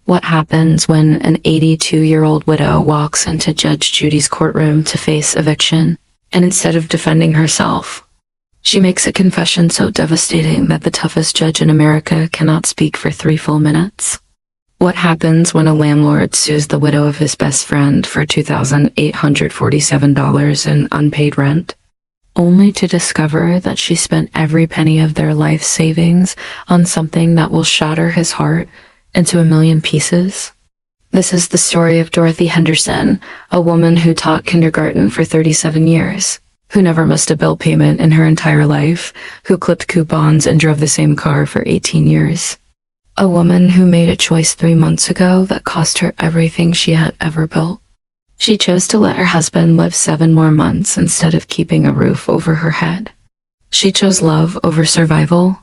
What happens when an 82-year-old widow walks into Judge Judy's courtroom to face eviction, and instead of defending herself, she makes a confession so devastating that the toughest judge in America cannot speak for 3 full minutes? What happens when a landlord sues the widow of his best friend for $2,847 in unpaid rent, only to discover that she spent every penny of their life savings on something that will shatter his heart into a million pieces? This is the story of Dorothy Henderson, a woman who taught kindergarten for 37 years, who never missed a bill payment in her entire life, who clipped coupons and drove the same car for 18 years. A woman who made a choice 3 months ago that cost her everything she had ever built. She chose to let her husband live 7 more months instead of keeping a roof over her head. She chose love over survival,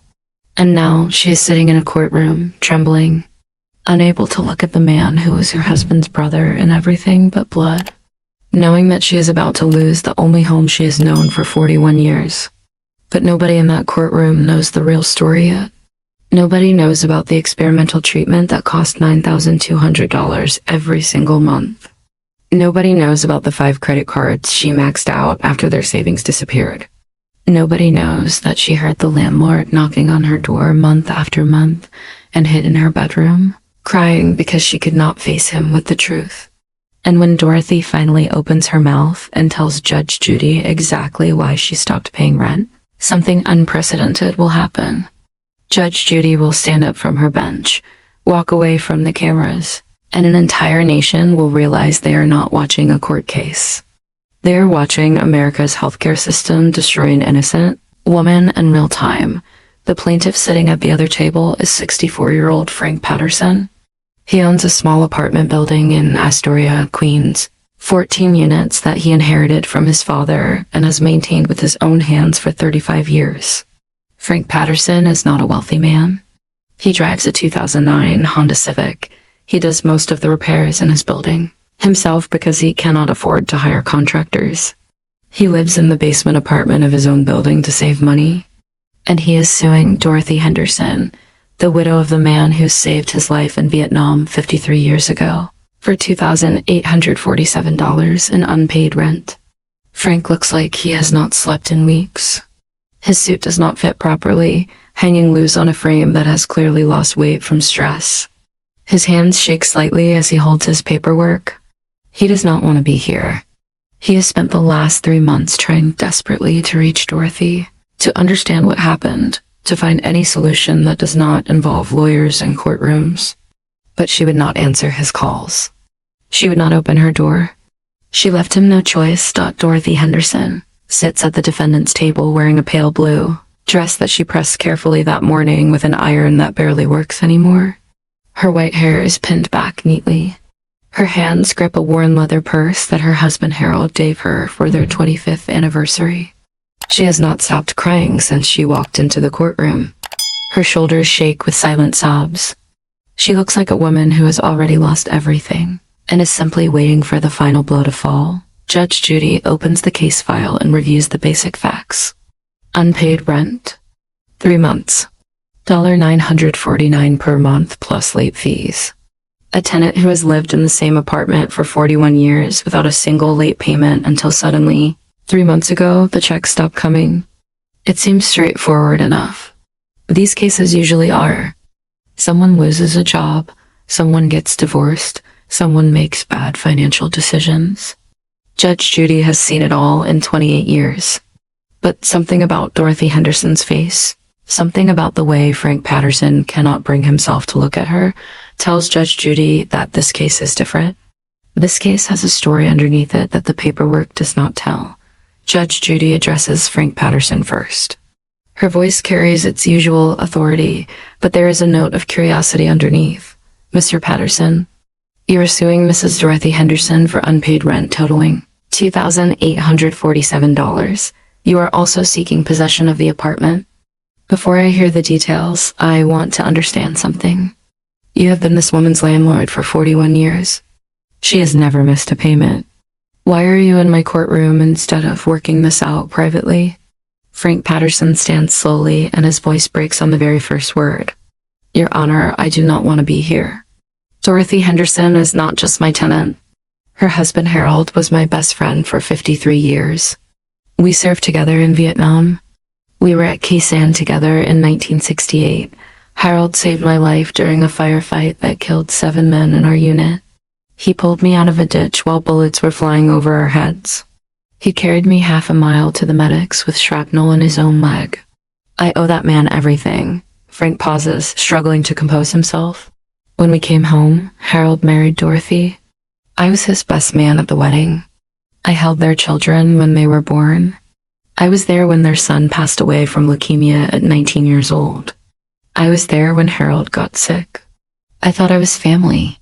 and now she is sitting in a courtroom, trembling, unable to look at the man who was her husband's brother in everything but blood, knowing that she is about to lose the only home she has known for 41 years. But nobody in that courtroom knows the real story yet. Nobody knows about the experimental treatment that cost $9,200 every single month. Nobody knows about the 5 credit cards she maxed out after their savings disappeared. Nobody knows that she heard the landlord knocking on her door month after month and hid in her bedroom, crying because she could not face him with the truth. And when Dorothy finally opens her mouth and tells Judge Judy exactly why she stopped paying rent, something unprecedented will happen. Judge Judy will stand up from her bench, walk away from the cameras, and an entire nation will realize they are not watching a court case. They are watching America's healthcare system destroy an innocent woman in real time. The plaintiff sitting at the other table is 64-year-old Frank Patterson. He owns a small apartment building in Astoria, Queens, 14 units that he inherited from his father and has maintained with his own hands for 35 years. Frank Patterson is not a wealthy man. He drives a 2009 Honda Civic. He does most of the repairs in his building himself because he cannot afford to hire contractors. He lives in the basement apartment of his own building to save money. And he is suing Dorothy Henderson, the widow of the man who saved his life in Vietnam 53 years ago, for $2,847 in unpaid rent. Frank looks like he has not slept in weeks. His suit does not fit properly, hanging loose on a frame that has clearly lost weight from stress. His hands shake slightly as he holds his paperwork. He does not want to be here. He has spent the last 3 months trying desperately to reach Dorothy, to understand what happened, to find any solution that does not involve lawyers and courtrooms. But she would not answer his calls. She would not open her door. She left him no choice. Dorothy Henderson sits at the defendant's table wearing a pale blue dress that she pressed carefully that morning with an iron that barely works anymore. Her white hair is pinned back neatly. Her hands grip a worn leather purse that her husband Harold gave her for their 25th anniversary. She has not stopped crying since she walked into the courtroom. Her shoulders shake with silent sobs. She looks like a woman who has already lost everything and is simply waiting for the final blow to fall. Judge Judy opens the case file and reviews the basic facts. Unpaid rent, 3 months, $949 per month plus late fees. A tenant who has lived in the same apartment for 41 years without a single late payment until suddenly, 3 months ago, the checks stopped coming. It seems straightforward enough. These cases usually are. Someone loses a job, someone gets divorced, someone makes bad financial decisions. Judge Judy has seen it all in 28 years. But something about Dorothy Henderson's face, something about the way Frank Patterson cannot bring himself to look at her, tells Judge Judy that this case is different. This case has a story underneath it that the paperwork does not tell. Judge Judy addresses Frank Patterson first. Her voice carries its usual authority, but there is a note of curiosity underneath. Mr. Patterson, you are suing Mrs. Dorothy Henderson for unpaid rent totaling $2,847. You are also seeking possession of the apartment. Before I hear the details, I want to understand something. You have been this woman's landlord for 41 years. She has never missed a payment. Why are you in my courtroom instead of working this out privately? Frank Patterson stands slowly and his voice breaks on the very first word. Your Honor, I do not want to be here. Dorothy Henderson is not just my tenant. Her husband Harold was my best friend for 53 years. We served together in Vietnam. We were at Khe Sanh together in 1968. Harold saved my life during a firefight that killed 7 men in our unit. He pulled me out of a ditch while bullets were flying over our heads. He carried me half a mile to the medics with shrapnel in his own leg. I owe that man everything. Frank pauses, struggling to compose himself. When we came home, Harold married Dorothy. I was his best man at the wedding. I held their children when they were born. I was there when their son passed away from leukemia at 19 years old. I was there when Harold got sick. I thought I was family.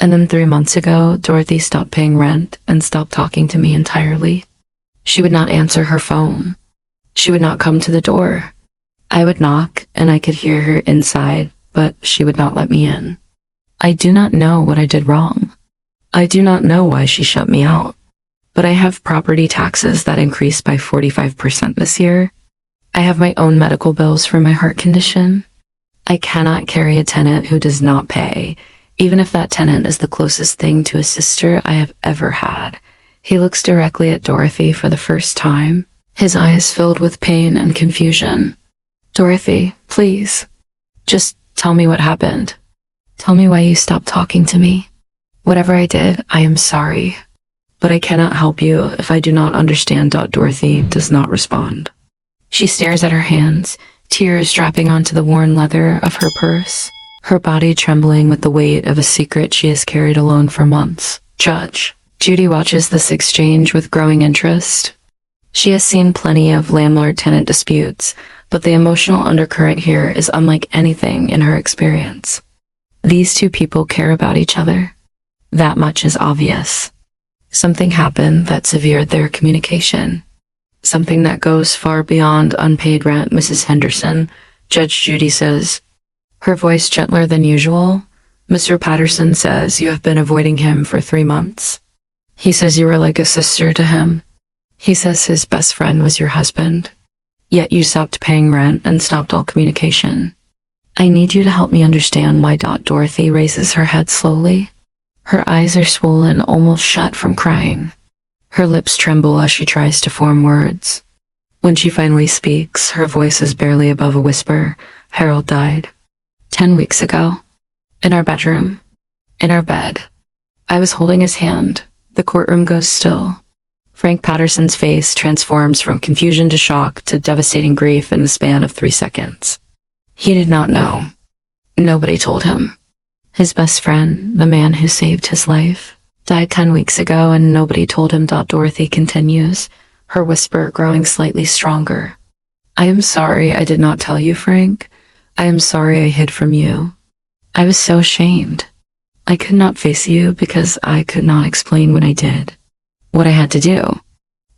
And then 3 months ago, Dorothy stopped paying rent and stopped talking to me entirely. She would not answer her phone. She would not come to the door. I would knock, and I could hear her inside, but she would not let me in. I do not know what I did wrong. I do not know why she shut me out. But I have property taxes that increased by 45% this year. I have my own medical bills for my heart condition. I cannot carry a tenant who does not pay, even if that tenant is the closest thing to a sister I have ever had. He looks directly at Dorothy for the first time, his eyes filled with pain and confusion. Dorothy, please, just tell me what happened. Tell me why you stopped talking to me. Whatever I did, I am sorry. But I cannot help you if I do not understand. Dorothy does not respond. She stares at her hands, tears dropping onto the worn leather of her purse, her body trembling with the weight of a secret she has carried alone for months. Judge Judy watches this exchange with growing interest. She has seen plenty of landlord-tenant disputes, but the emotional undercurrent here is unlike anything in her experience. These two people care about each other. That much is obvious. Something happened that severed their communication. Something that goes far beyond unpaid rent, Mrs. Henderson, Judge Judy says, her voice gentler than usual. Mr. Patterson says you have been avoiding him for 3 months. He says you were like a sister to him. He says his best friend was your husband. Yet you stopped paying rent and stopped all communication. I need you to help me understand why. Dorothy raises her head slowly. Her eyes are swollen, almost shut from crying. Her lips tremble as she tries to form words. When she finally speaks, her voice is barely above a whisper. Harold died 10 weeks ago. In our bedroom. In our bed. I was holding his hand. The courtroom goes still. Frank Patterson's face transforms from confusion to shock to devastating grief in the span of 3 seconds. He did not know. Nobody told him. His best friend, the man who saved his life, died 10 weeks ago and nobody told him. Dorothy continues, her whisper growing slightly stronger. I am sorry I did not tell you, Frank. I am sorry I hid from you. I was so ashamed. I could not face you because I could not explain what I did, what I had to do.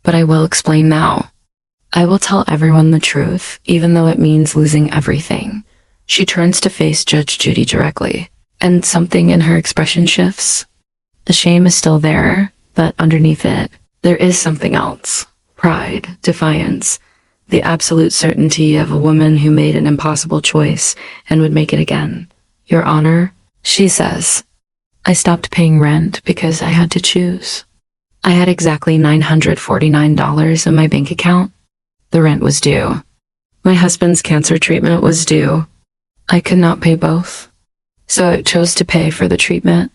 But I will explain now. I will tell everyone the truth, even though it means losing everything. She turns to face Judge Judy directly, and something in her expression shifts. The shame is still there, but underneath it, there is something else. Pride, defiance, the absolute certainty of a woman who made an impossible choice and would make it again. Your Honor, she says, I stopped paying rent because I had to choose. I had exactly $949 in my bank account. The rent was due. My husband's cancer treatment was due. I could not pay both. So I chose to pay for the treatment.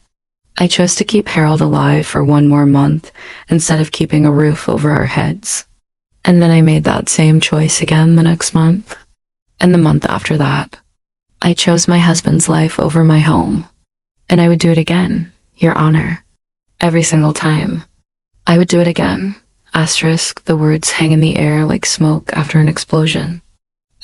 I chose to keep Harold alive for 1 more month instead of keeping a roof over our heads. And then I made that same choice again the next month. And the month after that. I chose my husband's life over my home. And I would do it again, Your Honor. Every single time. I would do it again. Asterisk, the words hang in the air like smoke after an explosion.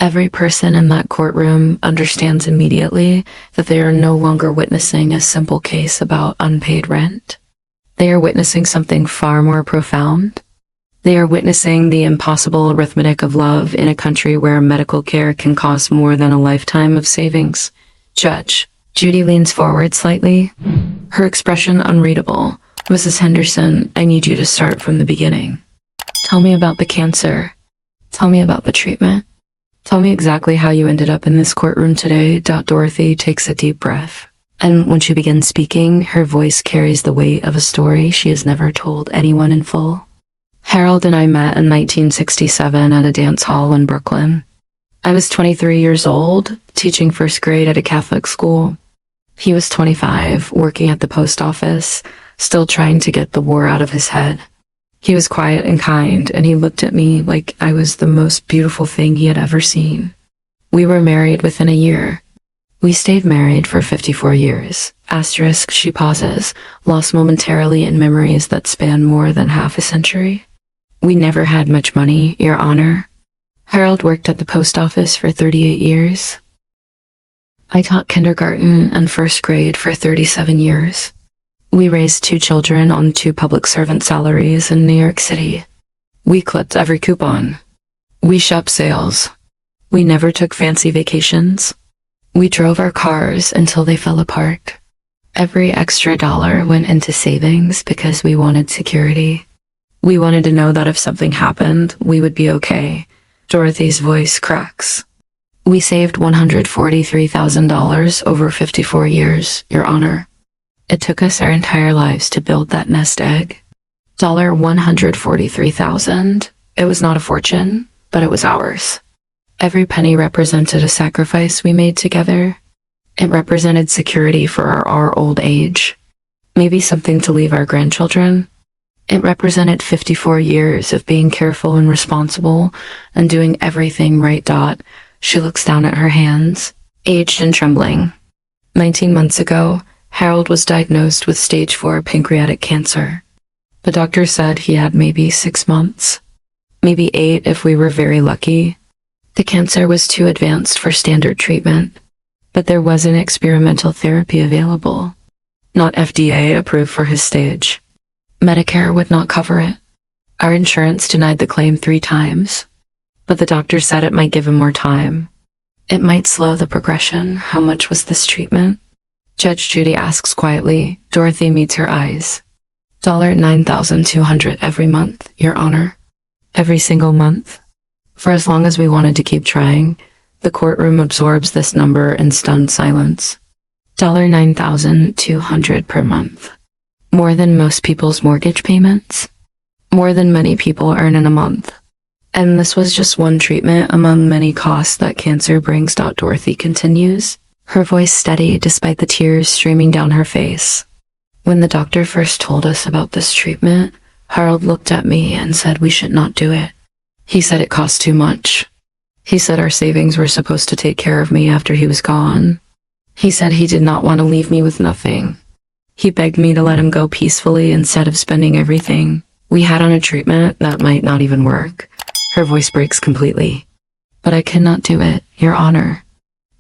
Every person in that courtroom understands immediately that they are no longer witnessing a simple case about unpaid rent. They are witnessing something far more profound. They are witnessing the impossible arithmetic of love in a country where medical care can cost more than a lifetime of savings. Judge Judy leans forward slightly, her expression unreadable. Mrs. Henderson, I need you to start from the beginning. Tell me about the cancer. Tell me about the treatment. Tell me exactly how you ended up in this courtroom today. Dorothy takes a deep breath. And when she begins speaking, her voice carries the weight of a story she has never told anyone in full. Harold and I met in 1967 at a dance hall in Brooklyn. I was 23 years old, teaching first grade at a Catholic school. He was 25, working at the post office, still trying to get the war out of his head. He was quiet and kind, and he looked at me like I was the most beautiful thing he had ever seen. We were married within a year. We stayed married for 54 years. Asterisk, she pauses, lost momentarily in memories that span more than half a century. We never had much money, Your Honor. Harold worked at the post office for 38 years. I taught kindergarten and first grade for 37 years. We raised 2 children on 2 public servant salaries in New York City. We clipped every coupon. We shopped sales. We never took fancy vacations. We drove our cars until they fell apart. Every extra dollar went into savings because we wanted security. We wanted to know that if something happened, we would be okay. Dorothy's voice cracks. We saved $143,000 over 54 years, Your Honor. It took us our entire lives to build that nest egg. $143,000. It was not a fortune, but it was ours. Every penny represented a sacrifice we made together. It represented security for our old age. Maybe something to leave our grandchildren. It represented 54 years of being careful and responsible and doing everything right. She looks down at her hands, aged and trembling. 19 months ago, Harold was diagnosed with stage 4 pancreatic cancer. The doctor said he had maybe 6 months, maybe 8 if we were very lucky. The cancer was too advanced for standard treatment, but there wasn't experimental therapy available, not FDA approved for his stage. Medicare would not cover it. Our insurance denied the claim 3 times, but the doctor said it might give him more time. It might slow the progression. How much was this treatment? Judge Judy asks quietly. Dorothy meets her eyes. $9,200 every month, Your Honor. Every single month. For as long as we wanted to keep trying, the courtroom absorbs this number in stunned silence. $9,200 per month. More than most people's mortgage payments. More than many people earn in a month. And this was just one treatment among many costs that cancer brings. Dorothy continues, her voice steady despite the tears streaming down her face. When the doctor first told us about this treatment, Harold looked at me and said we should not do it. He said it cost too much. He said our savings were supposed to take care of me after he was gone. He said he did not want to leave me with nothing. He begged me to let him go peacefully instead of spending everything we had on a treatment that might not even work. Her voice breaks completely. But I cannot do it, Your Honor.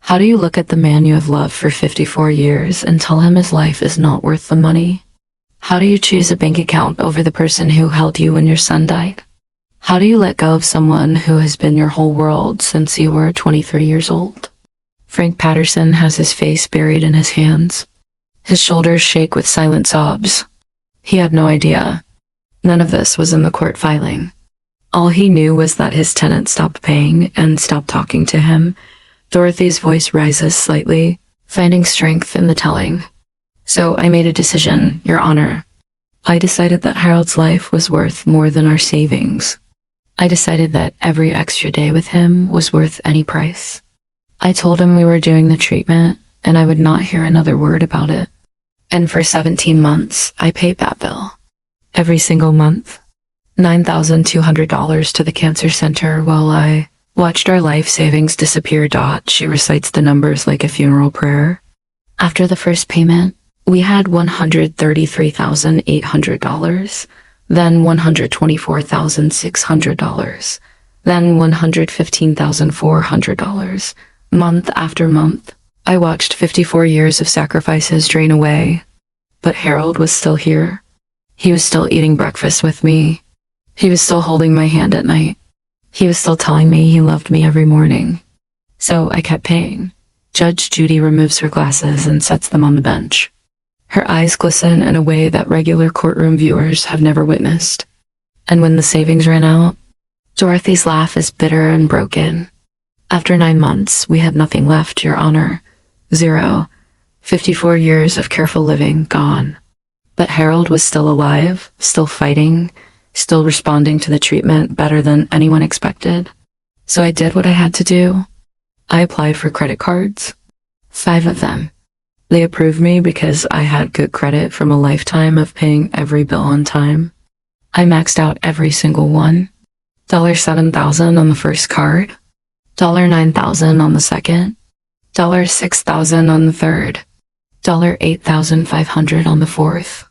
How do you look at the man you have loved for 54 years and tell him his life is not worth the money? How do you choose a bank account over the person who held you when your son died? How do you let go of someone who has been your whole world since you were 23 years old? Frank Patterson has his face buried in his hands. His shoulders shake with silent sobs. He had no idea. None of this was in the court filing. All he knew was that his tenant stopped paying and stopped talking to him. Dorothy's voice rises slightly, finding strength in the telling. So I made a decision, Your Honor. I decided that Harold's life was worth more than our savings. I decided that every extra day with him was worth any price. I told him we were doing the treatment, and I would not hear another word about it. And for 17 months, I paid that bill. Every single month. $9,200 to the cancer center while I watched our life savings disappear. She recites the numbers like a funeral prayer. After the first payment, we had $133,800, then $124,600, then $115,400. Month after month, I watched 54 years of sacrifices drain away. But Harold was still here. He was still eating breakfast with me. He was still holding my hand at night. He was still telling me he loved me every morning. So I kept paying. Judge Judy removes her glasses and sets them on the bench. Her eyes glisten in a way that regular courtroom viewers have never witnessed. And when the savings ran out, Dorothy's laugh is bitter and broken. After 9 months, we had nothing left, Your Honor. 0. 54 years of careful living gone. But Harold was still alive, still fighting, still responding to the treatment better than anyone expected. So I did what I had to do. I applied for credit cards. 5 of them. They approved me because I had good credit from a lifetime of paying every bill on time. I maxed out every single one. $7,000 on the first card. $9,000 on the second. $6,000 on the third. $8,500 on the fourth.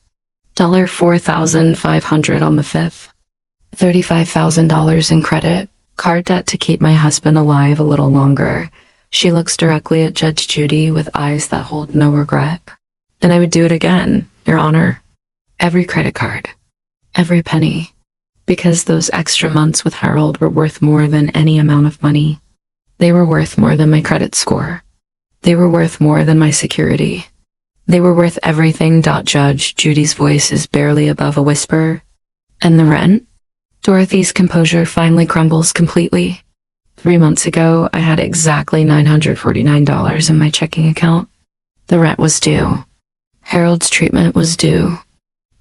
$4,500 on the fifth. $35,000 in credit. Card debt to keep my husband alive a little longer. She looks directly at Judge Judy with eyes that hold no regret. And I would do it again, Your Honor. Every credit card. Every penny. Because those extra months with Harold were worth more than any amount of money. They were worth more than my credit score. They were worth more than my security. They were worth everything. Judge Judy's voice is barely above a whisper. And the rent? Dorothy's composure finally crumbles completely. 3 months ago, I had exactly $949 in my checking account. The rent was due. Harold's treatment was due.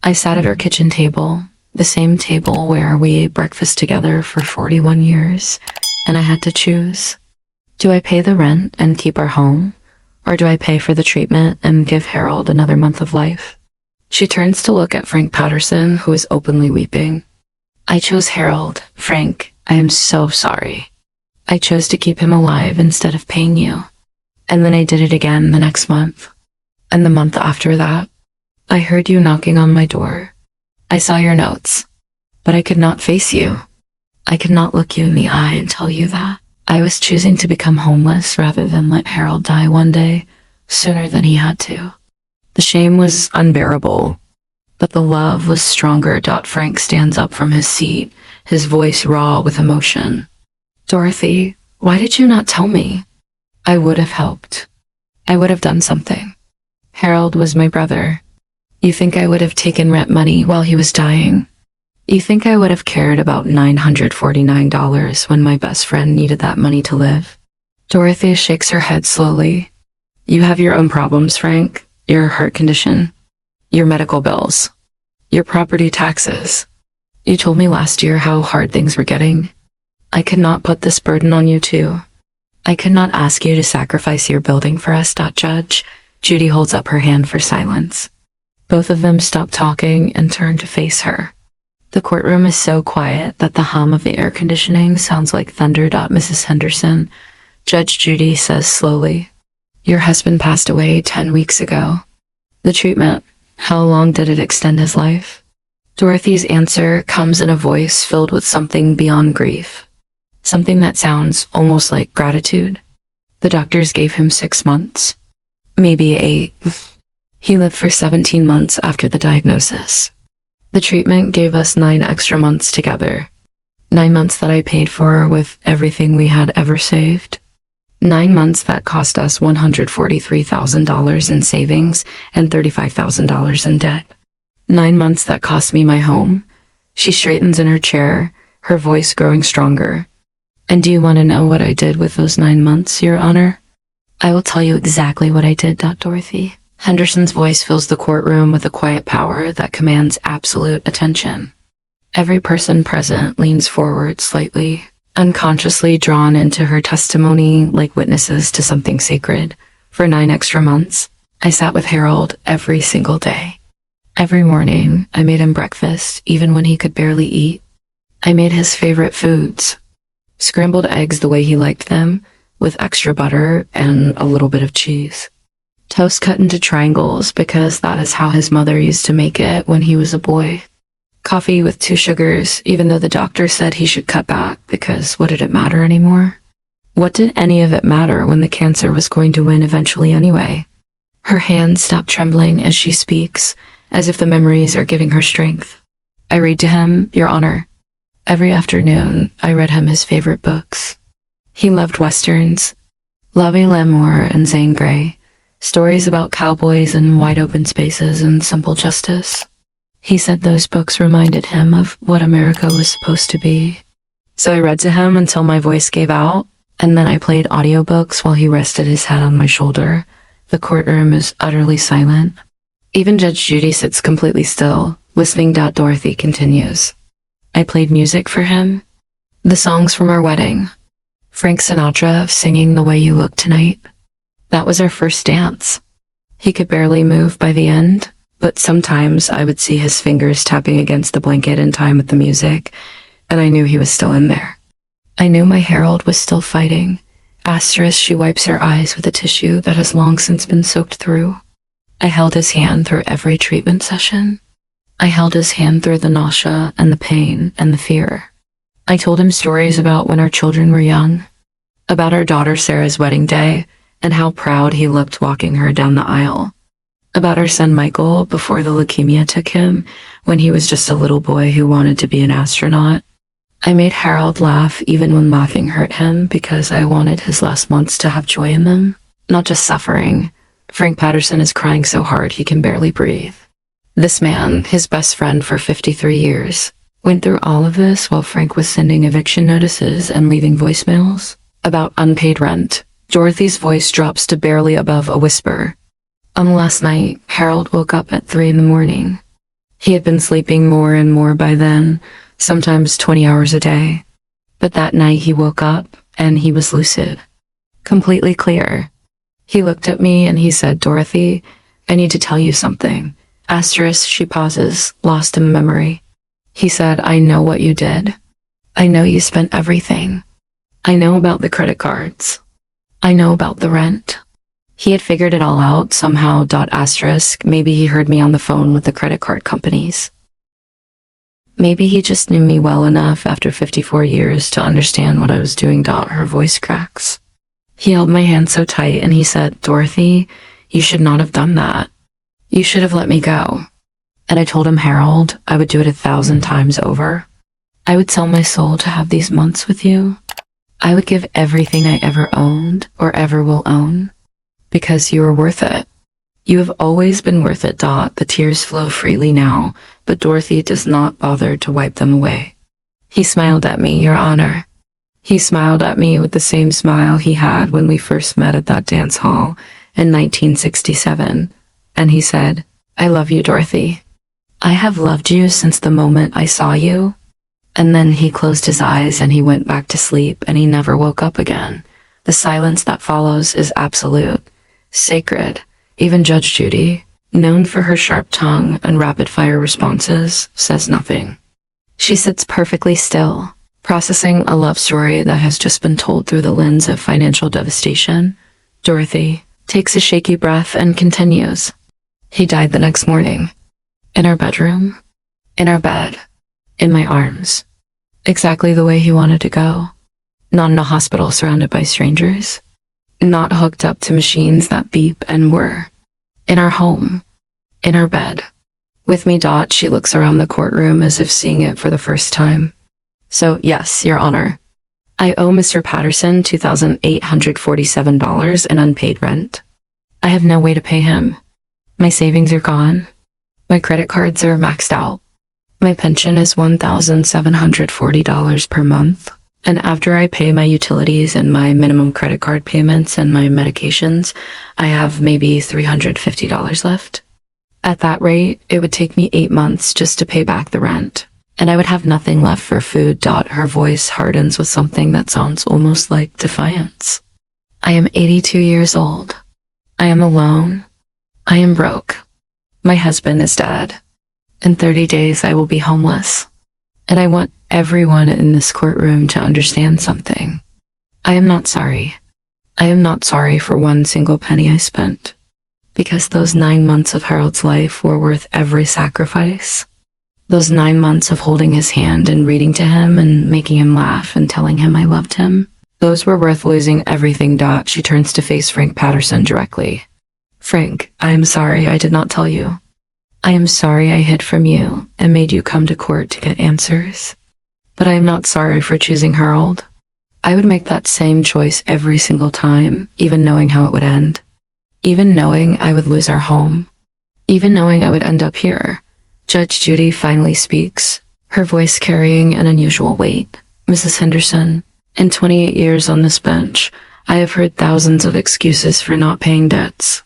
I sat at our kitchen table, the same table where we ate breakfast together for 41 years, and I had to choose. Do I pay the rent and keep our home? Or do I pay for the treatment and give Harold another month of life? She turns to look at Frank Patterson, who is openly weeping. I chose Harold. Frank, I am so sorry. I chose to keep him alive instead of paying you. And then I did it again the next month. And the month after that, I heard you knocking on my door. I saw your notes, but I could not face you. I could not look you in the eye and tell you that. I was choosing to become homeless rather than let Harold die one day, sooner than he had to. The shame was unbearable, but the love was stronger. Frank stands up from his seat, his voice raw with emotion. Dorothy, why did you not tell me? I would have helped. I would have done something. Harold was my brother. You think I would have taken rent money while he was dying? You think I would have cared about $949 when my best friend needed that money to live? Dorothy shakes her head slowly. You have your own problems, Frank. Your heart condition. Your medical bills. Your property taxes. You told me last year how hard things were getting. I could not put this burden on you too. I could not ask you to sacrifice your building for us. Judge Judy holds up her hand for silence. Both of them stop talking and turn to face her. The courtroom is so quiet that the hum of the air conditioning sounds like thunder. Mrs. Henderson, Judge Judy says slowly, your husband passed away 10 weeks ago. The treatment, how long did it extend his life? Dorothy's answer comes in a voice filled with something beyond grief. Something that sounds almost like gratitude. The doctors gave him 6 months. Maybe 8. He lived for 17 months after the diagnosis. The treatment gave us 9 extra months together. 9 months that I paid for with everything we had ever saved. 9 months that cost us $143,000 in savings and $35,000 in debt. 9 months that cost me my home. She straightens in her chair, her voice growing stronger. And do you want to know what I did with those 9 months, Your Honor? I will tell you exactly what I did. Dorothy Henderson's voice fills the courtroom with a quiet power that commands absolute attention. Every person present leans forward slightly, unconsciously drawn into her testimony like witnesses to something sacred. For 9 extra months, I sat with Harold every single day. Every morning, I made him breakfast, even when he could barely eat. I made his favorite foods. Scrambled eggs the way he liked them, with extra butter and a little bit of cheese. Toast cut into triangles because that is how his mother used to make it when he was a boy. Coffee with 2 sugars, even though the doctor said he should cut back because what did it matter anymore? What did any of it matter when the cancer was going to win eventually anyway? Her hands stop trembling as she speaks, as if the memories are giving her strength. I read to him, Your Honor. Every afternoon, I read him his favorite books. He loved westerns, Lovey Lamore and Zane Grey, stories about cowboys and wide open spaces and simple justice. He said those books reminded him of what America was supposed to be. So I read to him until my voice gave out, and then I played audiobooks while he rested his head on my shoulder, The courtroom is utterly silent. Even Judge Judy sits completely still, listening. Dorothy continues. I played music for him. The songs from our wedding. Frank Sinatra singing The Way You Look Tonight. That was our first dance. He could barely move by the end, but sometimes I would see his fingers tapping against the blanket in time with the music, and I knew he was still in there. I knew my Harold was still fighting. Asterisk, she wipes her eyes with a tissue that has long since been soaked through. I held his hand through every treatment session. I held his hand through the nausea and the pain and the fear. I told him stories about when our children were young, about our daughter Sarah's wedding day, and how proud he looked walking her down the aisle. About our son Michael before the leukemia took him, when he was just a little boy who wanted to be an astronaut. I made Harold laugh even when laughing hurt him because I wanted his last months to have joy in them, not just suffering. Frank Patterson is crying so hard he can barely breathe. This man, his best friend for 53 years, went through all of this while Frank was sending eviction notices and leaving voicemails about unpaid rent. Dorothy's voice drops to barely above a whisper. Last night, Harold woke up at 3 a.m. He had been sleeping more and more by then, sometimes 20 hours a day. But that night he woke up and he was lucid, completely clear. He looked at me and he said, Dorothy, I need to tell you something. Asterisk, she pauses, lost in memory. He said, I know what you did. I know you spent everything. I know about the credit cards. I know about the rent. He had figured it all out somehow. Asterisk, maybe he heard me on the phone with the credit card companies. Maybe he just knew me well enough after 54 years to understand what I was doing. Her voice cracks. He held my hand so tight and he said, Dorothy, you should not have done that. You should have let me go. And I told him, Harold, I would do it 1,000 times over. I would sell my soul to have these months with you. I would give everything I ever owned or ever will own. Because you are worth it. You have always been worth it. The tears flow freely now, but Dorothy does not bother to wipe them away. He smiled at me, Your Honor. He smiled at me with the same smile he had when we first met at that dance hall in 1967, and he said, I love you, Dorothy. I have loved you since the moment I saw you. And then he closed his eyes and he went back to sleep and he never woke up again. The silence that follows is absolute, sacred. Even Judge Judy, known for her sharp tongue and rapid-fire responses, says nothing. She sits perfectly still, processing a love story that has just been told through the lens of financial devastation. Dorothy takes a shaky breath and continues. He died the next morning. In our bedroom. In our bed. In my arms. Exactly the way he wanted to go. Not in a hospital surrounded by strangers. Not hooked up to machines that beep and whir. In our home. In our bed. With me. She looks around the courtroom as if seeing it for the first time. So, yes, Your Honor. I owe Mr. Patterson $2,847 in unpaid rent. I have no way to pay him. My savings are gone. My credit cards are maxed out. My pension is $1,740 per month. And after I pay my utilities and my minimum credit card payments and my medications, I have maybe $350 left. At that rate, it would take me 8 months just to pay back the rent. And I would have nothing left for food. Her voice hardens with something that sounds almost like defiance. I am 82 years old. I am alone. I am broke. My husband is dead. In 30 days, I will be homeless. And I want everyone in this courtroom to understand something. I am not sorry. I am not sorry for one single penny I spent. Because those 9 months of Harold's life were worth every sacrifice. Those 9 months of holding his hand and reading to him and making him laugh and telling him I loved him. Those were worth losing everything. She turns to face Frank Patterson directly. Frank, I am sorry I did not tell you. I am sorry I hid from you and made you come to court to get answers. But I am not sorry for choosing Harold. I would make that same choice every single time, even knowing how it would end. Even knowing I would lose our home. Even knowing I would end up here. Judge Judy finally speaks, her voice carrying an unusual weight. Mrs. Henderson, in 28 years on this bench, I have heard thousands of excuses for not paying debts.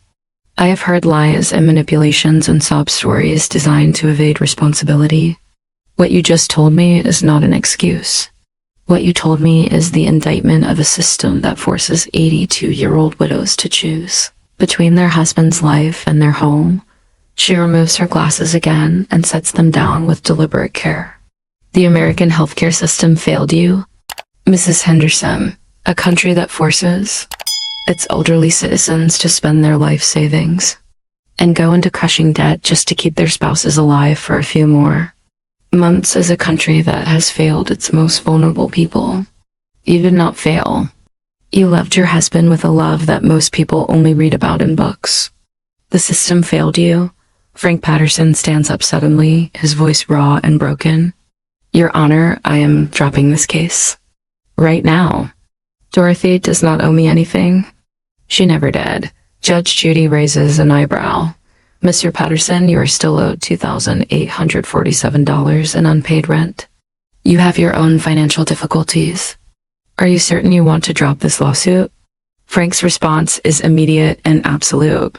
I have heard lies and manipulations and sob stories designed to evade responsibility. What you just told me is not an excuse. What you told me is the indictment of a system that forces 82-year-old widows to choose between their husband's life and their home. She removes her glasses again and sets them down with deliberate care. The American healthcare system failed you, Mrs. Henderson, a country that forces its elderly citizens to spend their life savings and go into crushing debt just to keep their spouses alive for a few more months is a country that has failed its most vulnerable people. You did not fail. You loved your husband with a love that most people only read about in books. The system failed you. Frank Patterson stands up suddenly, his voice raw and broken. Your Honor, I am dropping this case. Right now. Dorothy does not owe me anything. She never did. Judge Judy raises an eyebrow. Mr. Patterson, you are still owed $2,847 in unpaid rent. You have your own financial difficulties. Are you certain you want to drop this lawsuit? Frank's response is immediate and absolute.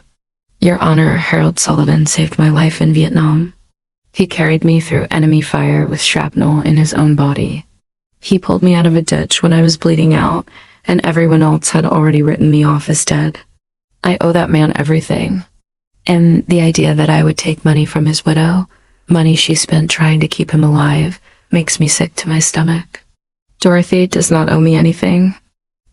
Your Honor, Harold Sullivan saved my life in Vietnam. He carried me through enemy fire with shrapnel in his own body. He pulled me out of a ditch when I was bleeding out, and everyone else had already written me off as dead. I owe that man everything. And the idea that I would take money from his widow, money she spent trying to keep him alive, makes me sick to my stomach. Dorothy does not owe me anything.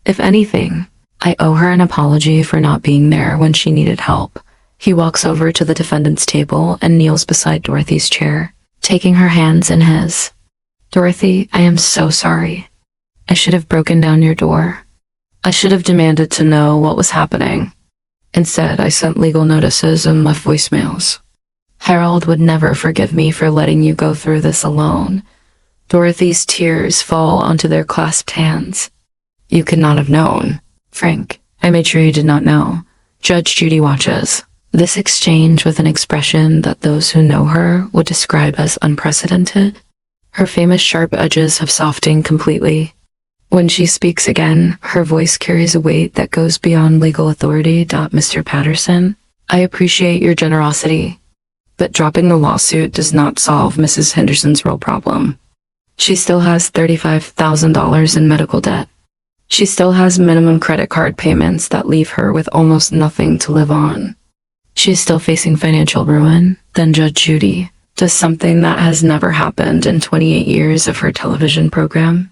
If anything, I owe her an apology for not being there when she needed help. He walks over to the defendant's table and kneels beside Dorothy's chair, taking her hands in his. Dorothy, I am so sorry. I should have broken down your door. I should have demanded to know what was happening. Instead, I sent legal notices and left voicemails. Harold would never forgive me for letting you go through this alone. Dorothy's tears fall onto their clasped hands. You could not have known. Frank, I made sure you did not know. Judge Judy watches this exchange with an expression that those who know her would describe as unprecedented. Her famous sharp edges have softened completely. When she speaks again, her voice carries a weight that goes beyond legal authority. Mr. Patterson, I appreciate your generosity, but dropping the lawsuit does not solve Mrs. Henderson's real problem. She still has $35,000 in medical debt. She still has minimum credit card payments that leave her with almost nothing to live on. She is still facing financial ruin. Then Judge Judy does something that has never happened in 28 years of her television program.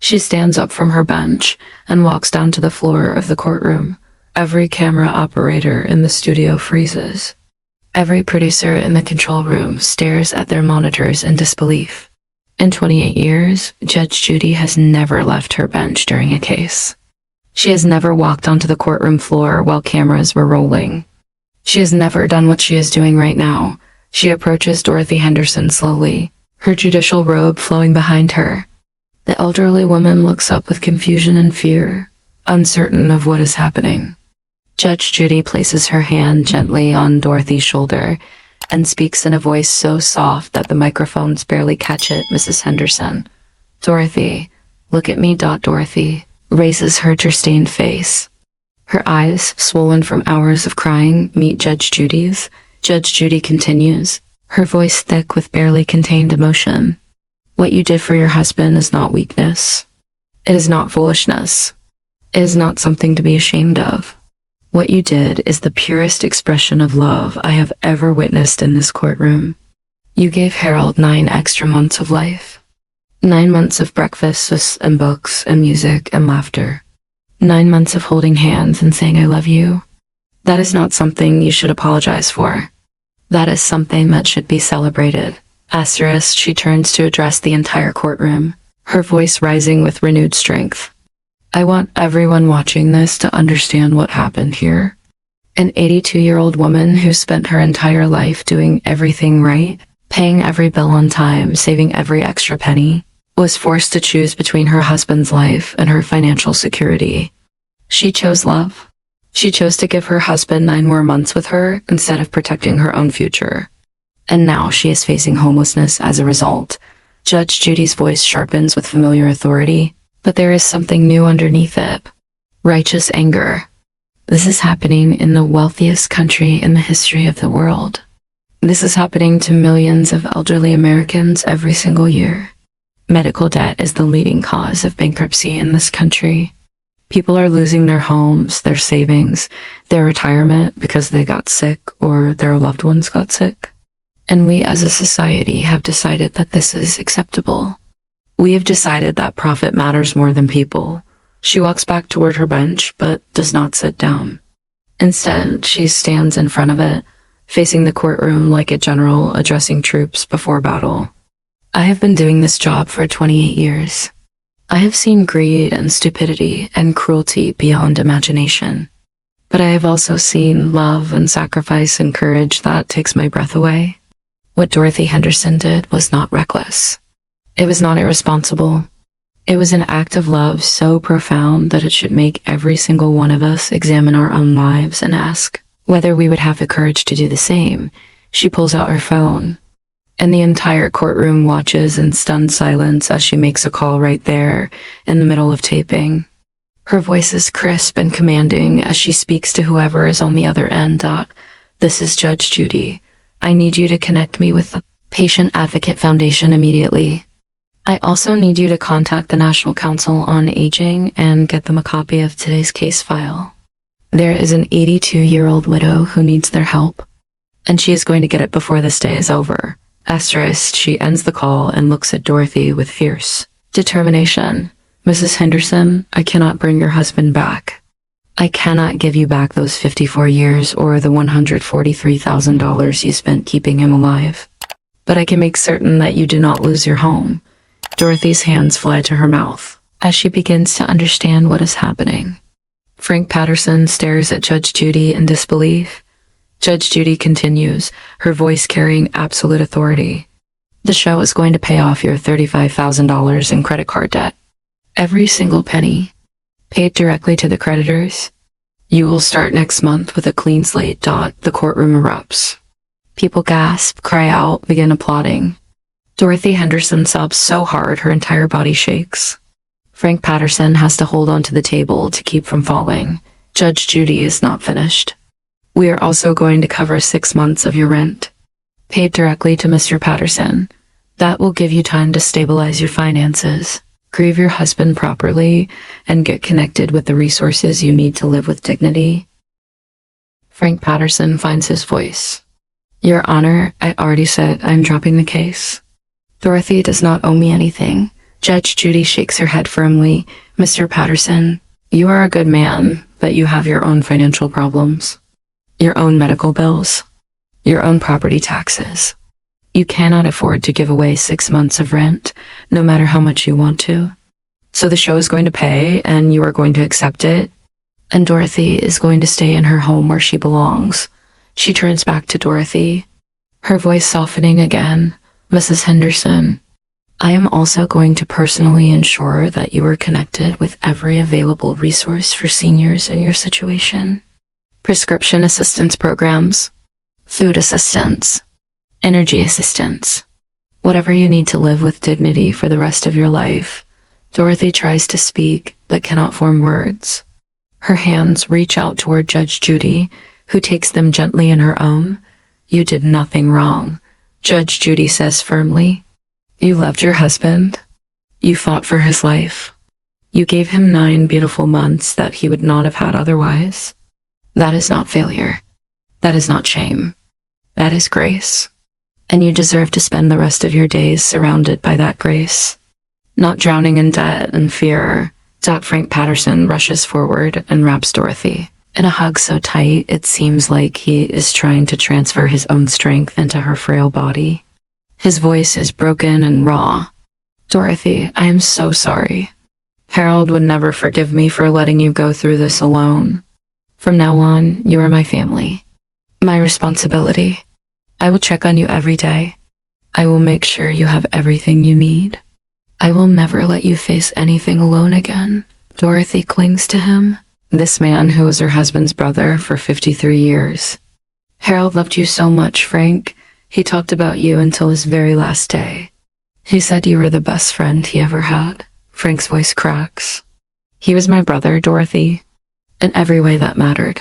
She stands up from her bench and walks down to the floor of the courtroom. Every camera operator in the studio freezes. Every producer in the control room stares at their monitors in disbelief. In 28 years, Judge Judy has never left her bench during a case. She has never walked onto the courtroom floor while cameras were rolling. She has never done what she is doing right now. She approaches Dorothy Henderson slowly, her judicial robe flowing behind her. The elderly woman looks up with confusion and fear, uncertain of what is happening. Judge Judy places her hand gently on Dorothy's shoulder and speaks in a voice so soft that the microphones barely catch it. Mrs. Henderson. Dorothy, look at me. Dorothy raises her tear-stained face. Her eyes, swollen from hours of crying, meet Judge Judy's. Judge Judy continues, her voice thick with barely contained emotion. What you did for your husband is not weakness. It is not foolishness. It is not something to be ashamed of. What you did is the purest expression of love I have ever witnessed in this courtroom. You gave Harold 9 extra months of life. 9 months of breakfasts and books and music and laughter. 9 months of holding hands and saying I love you. That is not something you should apologize for. That is something that should be celebrated. Asterisk, she turns to address the entire courtroom, her voice rising with renewed strength. I want everyone watching this to understand what happened here. An 82-year-old woman who spent her entire life doing everything right, paying every bill on time, saving every extra penny, was forced to choose between her husband's life and her financial security. She chose love. She chose to give her husband 9 more months with her instead of protecting her own future. And now she is facing homelessness as a result. Judge Judy's voice sharpens with familiar authority, but there is something new underneath it. Righteous anger. This is happening in the wealthiest country in the history of the world. This is happening to millions of elderly Americans every single year. Medical debt is the leading cause of bankruptcy in this country. People are losing their homes, their savings, their retirement because they got sick or their loved ones got sick. And we as a society have decided that this is acceptable. We have decided that profit matters more than people. She walks back toward her bench, but does not sit down. Instead, she stands in front of it, facing the courtroom like a general addressing troops before battle. I have been doing this job for 28 years. I have seen greed and stupidity and cruelty beyond imagination. But I have also seen love and sacrifice and courage that takes my breath away. What Dorothy Henderson did was not reckless. It was not irresponsible. It was an act of love so profound that it should make every single one of us examine our own lives and ask whether we would have the courage to do the same. She pulls out her phone, and the entire courtroom watches in stunned silence as she makes a call right there in the middle of taping. Her voice is crisp and commanding as she speaks to whoever is on the other end. This is Judge Judy. I need you to connect me with the Patient Advocate Foundation immediately. I also need you to contact the National Council on Aging and get them a copy of today's case file. There is an 82-year-old widow who needs their help, and she is going to get it before this day is over. Asterisk, she ends the call and looks at Dorothy with fierce determination. Mrs. Henderson, I cannot bring your husband back. I cannot give you back those 54 years or the $143,000 you spent keeping him alive. But I can make certain that you do not lose your home. Dorothy's hands fly to her mouth as she begins to understand what is happening. Frank Patterson stares at Judge Judy in disbelief. Judge Judy continues, her voice carrying absolute authority. The show is going to pay off your $35,000 in credit card debt. Every single penny, paid directly to the creditors. You will start next month with a clean slate. The courtroom erupts. People gasp, cry out, begin applauding. Dorothy Henderson sobs so hard her entire body shakes. Frank Patterson has to hold onto the table to keep from falling. Judge Judy is not finished. We are also going to cover 6 months of your rent, paid directly to Mr. Patterson. That will give you time to stabilize your finances, grieve your husband properly, and get connected with the resources you need to live with dignity. Frank Patterson finds his voice. Your Honor, I already said I'm dropping the case. Dorothy does not owe me anything. Judge Judy shakes her head firmly. Mr. Patterson, you are a good man, but you have your own financial problems. Your own medical bills. Your own property taxes. You cannot afford to give away 6 months of rent, no matter how much you want to. So the show is going to pay, and you are going to accept it. And Dorothy is going to stay in her home where she belongs. She turns back to Dorothy, her voice softening again. Mrs. Henderson, I am also going to personally ensure that you are connected with every available resource for seniors in your situation. Prescription assistance programs, food assistance, energy assistance, whatever you need to live with dignity for the rest of your life. Dorothy tries to speak, but cannot form words. Her hands reach out toward Judge Judy, who takes them gently in her own. You did nothing wrong, Judge Judy says firmly. You loved your husband. You fought for his life. You gave him 9 beautiful months that he would not have had otherwise. That is not failure. That is not shame. That is grace. And you deserve to spend the rest of your days surrounded by that grace, not drowning in debt and fear. Frank Patterson rushes forward and wraps Dorothy in a hug so tight it seems like he is trying to transfer his own strength into her frail body. His voice is broken and raw. Dorothy, I am so sorry. Harold would never forgive me for letting you go through this alone. From now on, you are my family, my responsibility. I will check on you every day. I will make sure you have everything you need. I will never let you face anything alone again. Dorothy clings to him, this man who was her husband's brother for 53 years. Harold loved you so much, Frank. He talked about you until his very last day. He said you were the best friend he ever had. Frank's voice cracks. He was my brother, Dorothy. in every way that mattered.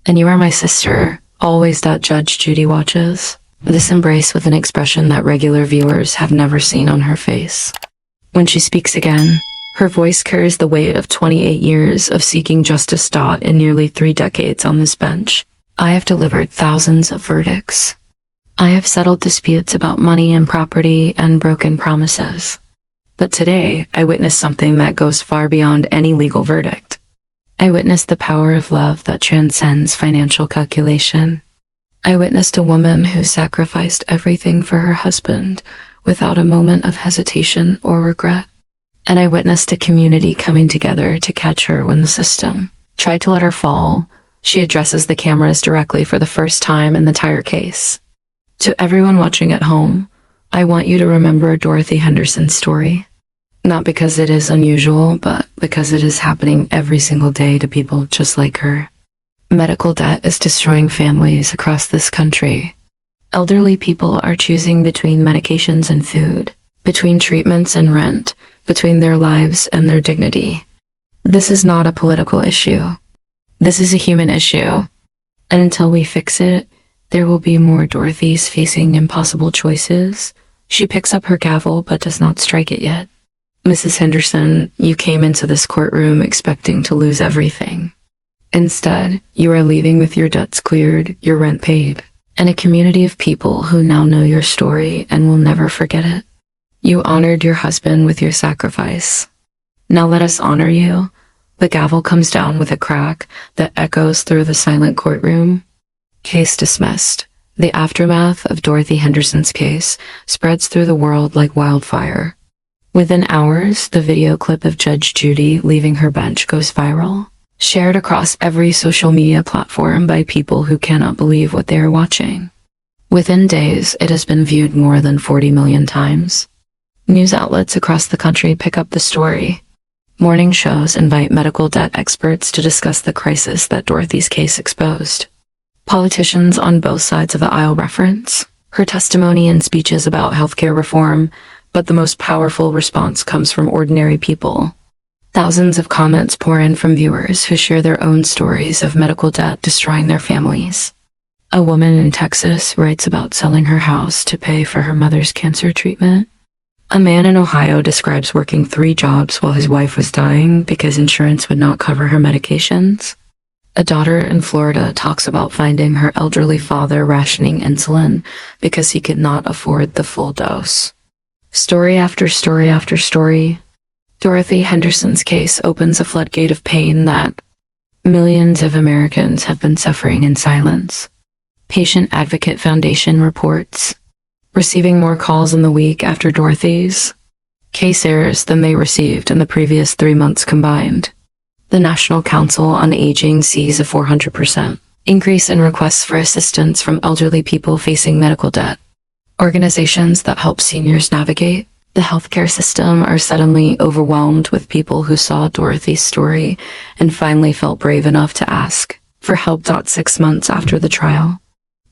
And you are my sister, always that Judge Judy watches. This embrace with an expression that regular viewers have never seen on her face. When she speaks again, her voice carries the weight of 28 years of seeking justice in nearly 3 decades on this bench. I have delivered thousands of verdicts. I have settled disputes about money and property and broken promises. But today, I witnessed something that goes far beyond any legal verdict. I witnessed the power of love that transcends financial calculation. I witnessed a woman who sacrificed everything for her husband without a moment of hesitation or regret. And I witnessed a community coming together to catch her when the system tried to let her fall. She addresses the cameras directly for the first time in the entire case. To everyone watching at home, I want you to remember Dorothy Henderson's story. Not because it is unusual, but because it is happening every single day to people just like her. Medical debt is destroying families across this country. Elderly people are choosing between medications and food, between treatments and rent, between their lives and their dignity. This is not a political issue. This is a human issue. And until we fix it, there will be more Dorothys facing impossible choices. She picks up her gavel but does not strike it yet. Mrs. Henderson, you came into this courtroom expecting to lose everything. Instead, you are leaving with your debts cleared, your rent paid, and a community of people who now know your story and will never forget it. You honored your husband with your sacrifice. Now let us honor you. The gavel comes down with a crack that echoes through the silent courtroom. Case dismissed. The aftermath of Dorothy Henderson's case spreads through the world like wildfire. Within hours, the video clip of Judge Judy leaving her bench goes viral, shared across every social media platform by people who cannot believe what they are watching. Within days, it has been viewed more than 40 million times. News outlets across the country pick up the story. Morning shows invite medical debt experts to discuss the crisis that Dorothy's case exposed. Politicians on both sides of the aisle reference her testimony and speeches about healthcare reform, but the most powerful response comes from ordinary people. Thousands of comments pour in from viewers who share their own stories of medical debt destroying their families. A woman in Texas writes about selling her house to pay for her mother's cancer treatment. A man in Ohio describes working 3 jobs while his wife was dying because insurance would not cover her medications. A daughter in Florida talks about finding her elderly father rationing insulin because he could not afford the full dose. Story after story after story. Dorothy Henderson's case opens a floodgate of pain that millions of Americans have been suffering in silence. Patient Advocate Foundation reports receiving more calls in the week after Dorothy's case airs than they received in the previous 3 months combined. The National Council on Aging sees a 400% increase in requests for assistance from elderly people facing medical debt. Organizations that help seniors navigate the healthcare system are suddenly overwhelmed with people who saw Dorothy's story and finally felt brave enough to ask for help. 6 months after the trial,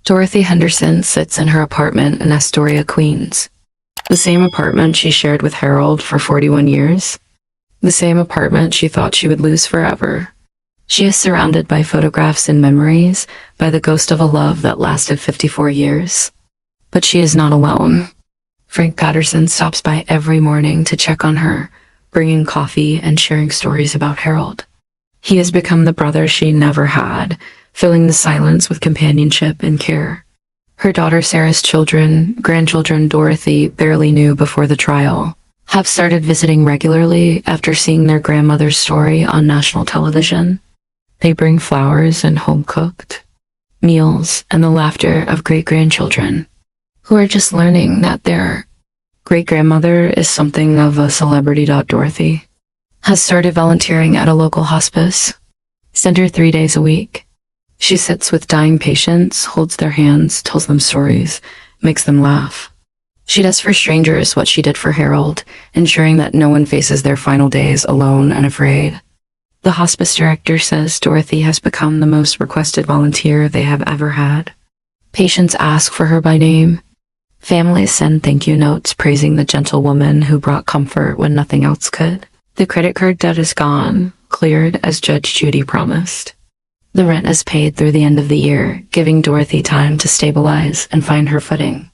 Dorothy Henderson sits in her apartment in Astoria, Queens. The same apartment she shared with Harold for 41 years. The same apartment she thought she would lose forever. She is surrounded by photographs and memories, by the ghost of a love that lasted 54 years. But she is not alone. Frank Patterson stops by every morning to check on her, bringing coffee and sharing stories about Harold. He has become the brother she never had, filling the silence with companionship and care. Her daughter Sarah's grandchildren Dorothy barely knew before the trial, have started visiting regularly after seeing their grandmother's story on national television. They bring flowers and home-cooked meals and the laughter of great-grandchildren who are just learning that their great-grandmother is something of a celebrity. Dorothy has started volunteering at a local hospice center 3 days a week. She sits with dying patients, holds their hands, tells them stories, makes them laugh. She does for strangers what she did for Harold, ensuring that no one faces their final days alone and afraid. The hospice director says Dorothy has become the most requested volunteer they have ever had. Patients ask for her by name. Families send thank you notes praising the gentle woman who brought comfort when nothing else could. The credit card debt is gone, cleared as Judge Judy promised. The rent is paid through the end of the year, giving Dorothy time to stabilize and find her footing.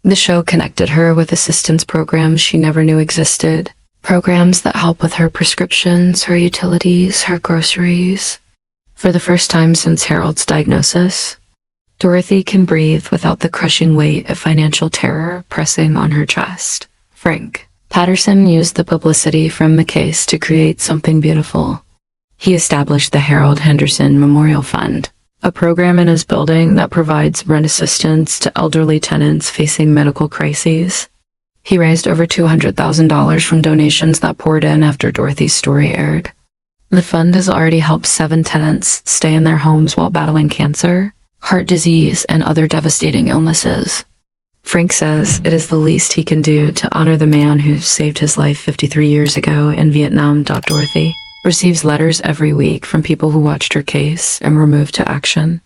The show connected her with assistance programs she never knew existed, programs that help with her prescriptions, her utilities, her groceries. For the first time since Harold's diagnosis, Dorothy can breathe without the crushing weight of financial terror pressing on her chest. Frank Patterson used the publicity from the case to create something beautiful. He established the Harold Henderson Memorial Fund, a program in his building that provides rent assistance to elderly tenants facing medical crises. He raised over $200,000 from donations that poured in after Dorothy's story aired. The fund has already helped 7 tenants stay in their homes while battling cancer, heart disease, and other devastating illnesses. Frank says it is the least he can do to honor the man who saved his life 53 years ago in Vietnam. Dorothy receives letters every week from people who watched her case and were moved to action.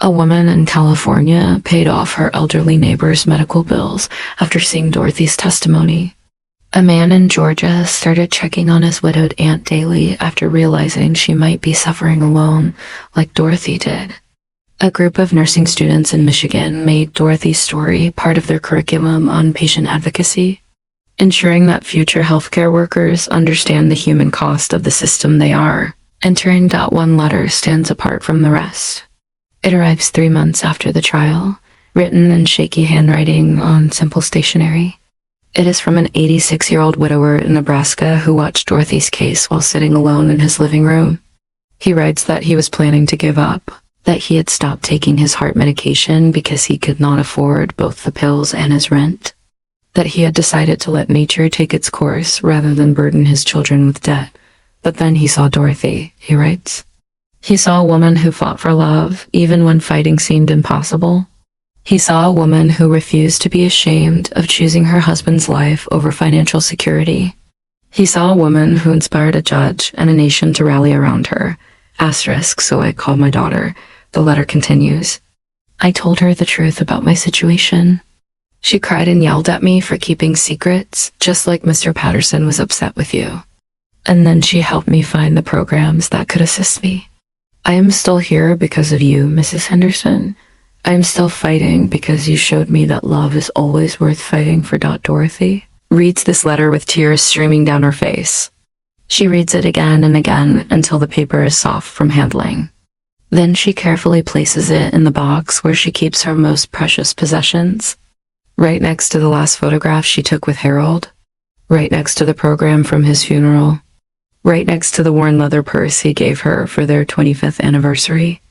A woman in California paid off her elderly neighbor's medical bills after seeing Dorothy's testimony. A man in Georgia started checking on his widowed aunt daily after realizing she might be suffering alone, like Dorothy did. A group of nursing students in Michigan made Dorothy's story part of their curriculum on patient advocacy, ensuring that future healthcare workers understand the human cost of the system they are. Entering that one letter stands apart from the rest. It arrives 3 months after the trial, written in shaky handwriting on simple stationery. It is from an 86-year-old widower in Nebraska who watched Dorothy's case while sitting alone in his living room. He writes that he was planning to give up, that he had stopped taking his heart medication because he could not afford both the pills and his rent, that he had decided to let nature take its course rather than burden his children with debt. But then he saw Dorothy, he writes. He saw a woman who fought for love, even when fighting seemed impossible. He saw a woman who refused to be ashamed of choosing her husband's life over financial security. He saw a woman who inspired a judge and a nation to rally around her. Asterisk, so I called my daughter. The letter continues. I told her the truth about my situation. She cried and yelled at me for keeping secrets, just like Mr. Patterson was upset with you. And then she helped me find the programs that could assist me. I am still here because of you, Mrs. Henderson. I am still fighting because you showed me that love is always worth fighting for. Dorothy reads this letter with tears streaming down her face. She reads it again and again until the paper is soft from handling. Then she carefully places it in the box where she keeps her most precious possessions, right next to the last photograph she took with Harold, right next to the program from his funeral, right next to the worn leather purse he gave her for their 25th anniversary.